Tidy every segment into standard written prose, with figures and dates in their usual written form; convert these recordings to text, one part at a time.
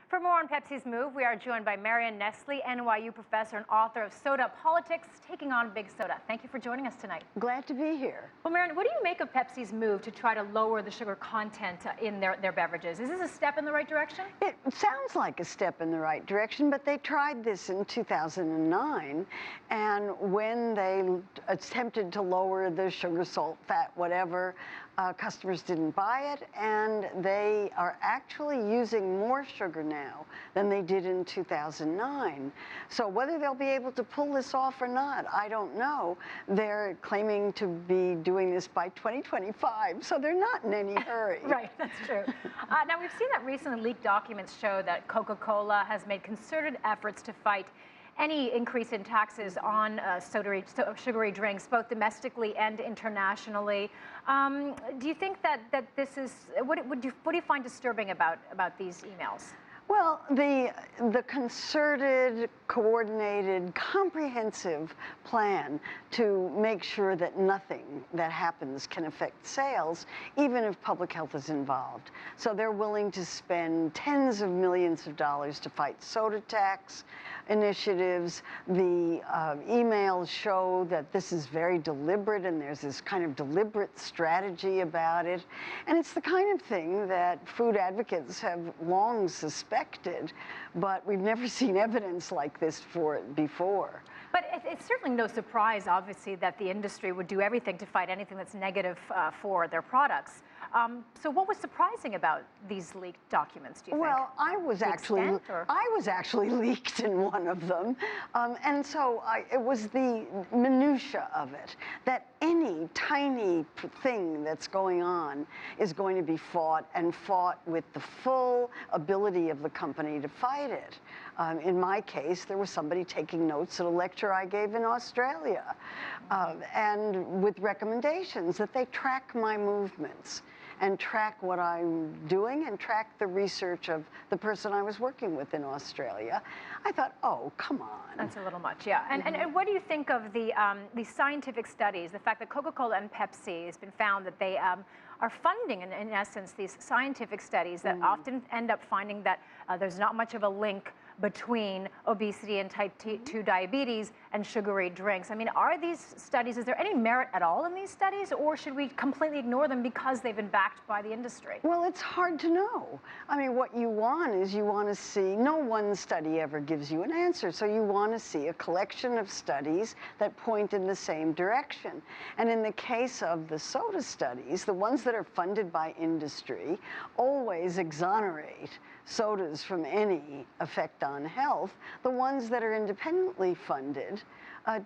For more on Pepsi's move, we are joined by Marion Nestle, NYU professor and author of Soda Politics, Taking on Big Soda. Thank you for joining us tonight. Glad to be here. Well, Marion, what do you make of Pepsi's move to try to lower the sugar content in their beverages? Is this a step in the right direction? It sounds like a step in the right direction, but they tried this in 2009, and when they attempted to lower the sugar, salt, fat, whatever, customers didn't buy it, and they are actually using more sugar now than they did in 2009. So whether they'll be able to pull this off or not, I don't know. They're claiming to be doing this by 2025, so they're not in any hurry. Right, that's true. Now, we've seen that recently leaked documents show that Coca-Cola has made concerted efforts to fight any increase in taxes on sugary drinks, both domestically and internationally. Do you think that this is, what do you find disturbing about these emails? Well, the concerted, coordinated, comprehensive plan to make sure that nothing that happens can affect sales, even if public health is involved. So they're willing to spend tens of millions of dollars to fight soda tax initiatives. The emails show that this is very deliberate, and there's this kind of deliberate strategy about it. And it's the kind of thing that food advocates have long suspected, but we've never seen evidence like this for it before. But it's certainly no surprise, obviously, that the industry would do everything to fight anything that's negative for their products. So what was surprising about these leaked documents, do you think? Well, I was actually leaked in one of them. And so it was the minutia of it, that any tiny thing that's going on is going to be fought, and fought with the full ability of the company to fight it. In my case, there was somebody taking notes at a lecture I gave in Australia, and with recommendations that they track my movements and track what I'm doing and track the research of the person I was working with in Australia. I thought, oh, come on. That's a little much, yeah. And what do you think of the scientific studies, the fact that Coca-Cola and Pepsi, has been found that they are funding, in essence, these scientific studies that often end up finding that there's not much of a link between obesity and type 2 diabetes and sugary drinks. I mean, are these studies, is there any merit at all in these studies, or should we completely ignore them because they've been backed by the industry? Well, it's hard to know. I mean, what you want is, you want to see, no one study ever gives you an answer, so you want to see a collection of studies that point in the same direction. And in the case of the soda studies, the ones that are funded by industry always exonerate sodas from any effect on health. The ones that are independently funded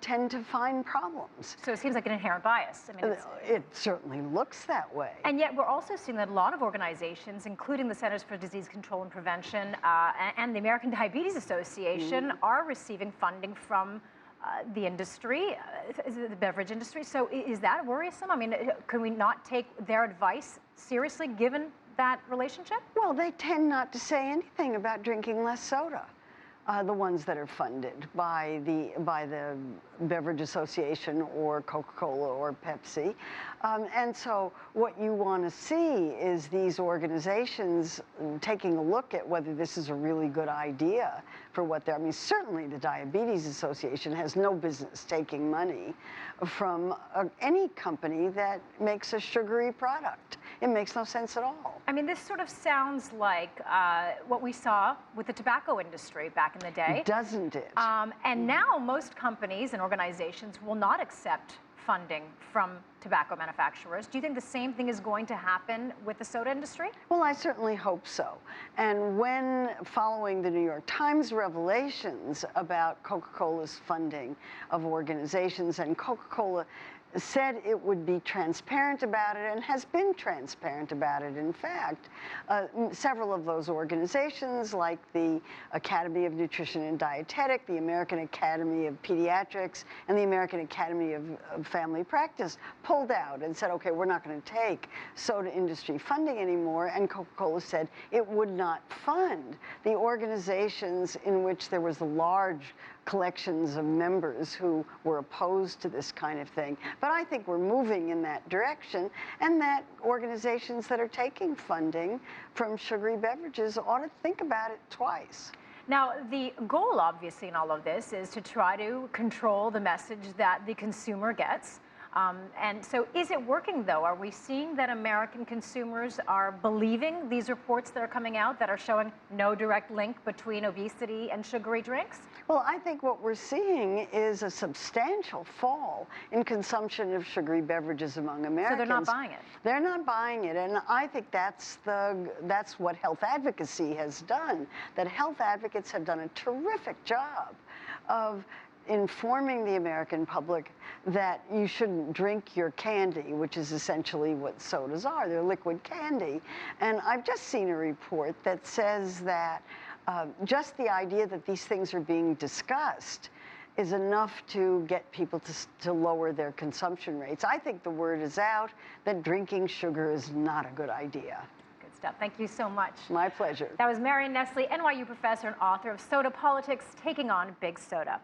tend to find problems. So it seems like an inherent bias. I mean, it certainly looks that way. And yet we're also seeing that a lot of organizations, including the Centers for Disease Control and Prevention and the American Diabetes Association, are receiving funding from the industry, the beverage industry. So is that worrisome? I mean, can we not take their advice seriously given that relationship? Well, they tend not to say anything about drinking less soda. The ones that are funded by the Beverage Association or Coca-Cola or Pepsi. And so what you want to see is these organizations taking a look at whether this is a really good idea for what they're, I mean, certainly the Diabetes Association has no business taking money from any company that makes a sugary product. It makes no sense at all. I mean, this sort of sounds like what we saw with the tobacco industry back in the day. Doesn't it? And now most companies and organizations will not accept funding from tobacco manufacturers. Do you think the same thing is going to happen with the soda industry? Well, I certainly hope so. And when, following the New York Times revelations about Coca-Cola's funding of organizations, and Coca-Cola said it would be transparent about it, and has been transparent about it. In fact, several of those organizations, like the Academy of Nutrition and Dietetic, the American Academy of Pediatrics, and the American Academy of Family Practice, pulled out and said, okay, we're not going to take soda industry funding anymore. And Coca-Cola said it would not fund the organizations in which there was a large collections of members who were opposed to this kind of thing. But I think we're moving in that direction, and that organizations that are taking funding from sugary beverages ought to think about it twice. Now, the goal, obviously, in all of this is to try to control the message that the consumer gets. And so is it working, though? Are we seeing that American consumers are believing these reports that are coming out that are showing no direct link between obesity and sugary drinks? Well, I think what we're seeing is a substantial fall in consumption of sugary beverages among Americans. So they're not buying it? They're not buying it, and I think that's what health advocacy has done, that health advocates have done a terrific job of informing the American public that you shouldn't drink your candy, which is essentially what sodas are. They're liquid candy. And I've just seen a report that says that just the idea that these things are being discussed is enough to get people to lower their consumption rates. I think the word is out that drinking sugar is not a good idea. Good stuff. Thank you so much. My pleasure. That was Marion Nestle, NYU professor and author of Soda Politics, Taking on Big Soda.